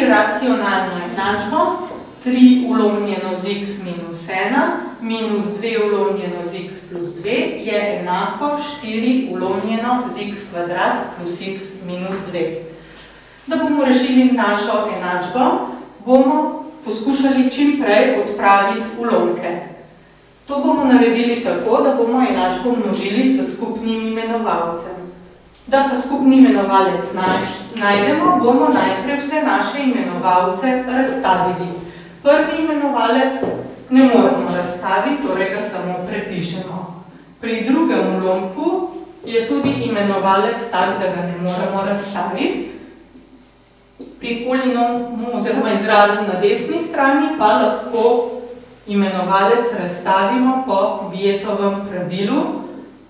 Racionalno enačbo 3 ulomljeno z x minus 1 minus 2 ulomljeno z x plus 2 je enako 4 ulomljeno z x kvadrat plus x minus 2. Da bomo rešili našo enačbo, bomo poskušali čim prej odpraviti ulomke. To bomo naredili tako, da bomo enačbo množili s skupnim imenovalcem. Da pa skupni imenovalec najdemo, bomo najprej vse naše imenovalce razstavili. Prvi imenovalec ne moramo razstaviti, torej ga samo prepišemo. Pri drugem ulomku je tudi imenovalec tak, da ga ne moramo razstaviti. Pri polinomu oziroma izrazu na desni strani pa lahko imenovalec razstavimo po Vijetovem pravilu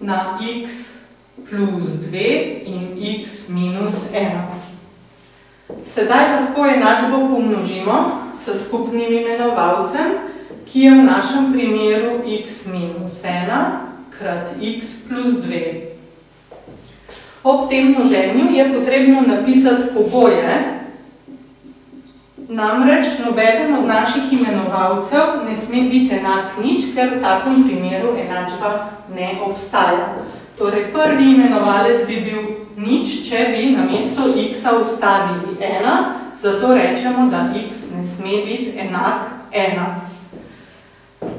na x plus 2 in x minus 1. Sedaj lahko enačbo pomnožimo s skupnim imenovalcem, ki je v našem primeru x minus 1 krat x plus 2. Ob tem množenju je potrebno napisati pogoje, namreč nobeden od naših imenovalcev ne sme biti enak nič, ker v takem primeru enačba ne obstaja. Torej, prvi imenovalec bi bil nič, če bi namesto x-a vstavili 1, zato rečemo, da x ne sme biti enak 1.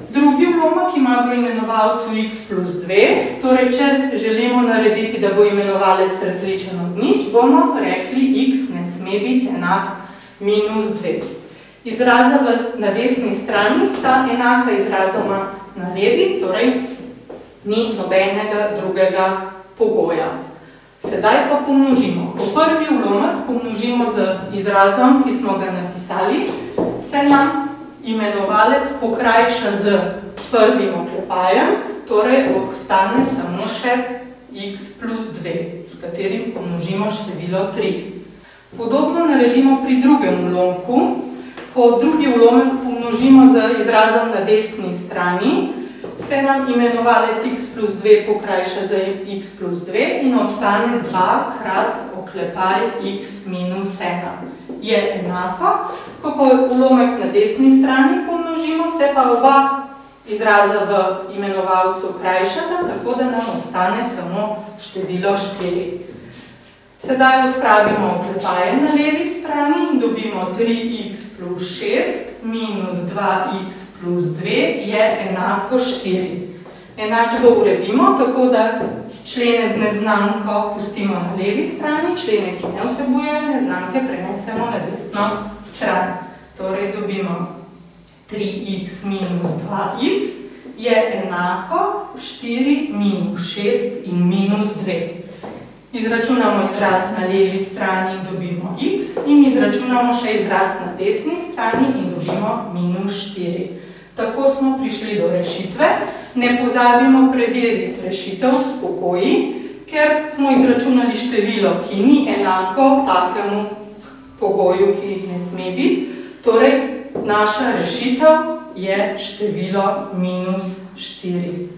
Drugi ulomek ima v imenovalcu x plus 2, torej, če želimo narediti, da bo imenovalec različen od nič, bomo rekli, x ne sme biti enak minus 2. Izraza na desni strani sta enaka izrazoma na levi, torej ni nobenega drugega pogoja. Sedaj pa pomnožimo. Ko prvi ulomek pomnožimo z izrazom, ki smo ga napisali, se nam imenovalec pokrajša z prvim oklepajem, torej ostane samo še x plus 2, s katerim pomnožimo število 3. Podobno naredimo pri drugem ulomku. Ko drugi ulomek pomnožimo z izrazom na desni strani, se nam imenovalec x plus 2 pokrajša za x plus 2 in ostane 2 krat oklepaj x minus 1. Je enako, ko pa ulomek na desni strani pomnožimo, se pa oba izraza v imenovalcu krajšata, tako da nam ostane samo število 4. Sedaj odpravimo oklepaje na levi strani in dobimo 3x plus 6 minus 2x plus 2 je enako 4. Enačbo uredimo, tako da člene z neznanko pustimo na levi strani, člene, ki ne vsebujejo neznanke, prenesemo na desno stran. Torej dobimo 3x minus 2x je enako 4 minus 6 in minus 2. Izračunamo izraz na levi strani in dobimo x in izračunamo še izraz na desni strani in dobimo minus 4. Tako smo prišli do rešitve. Ne pozabimo preveriti rešitev s pogoji, ker smo izračunali število, ki ni enako takemu pogoju, ki ne sme biti. Torej, naša rešitev je število minus 4.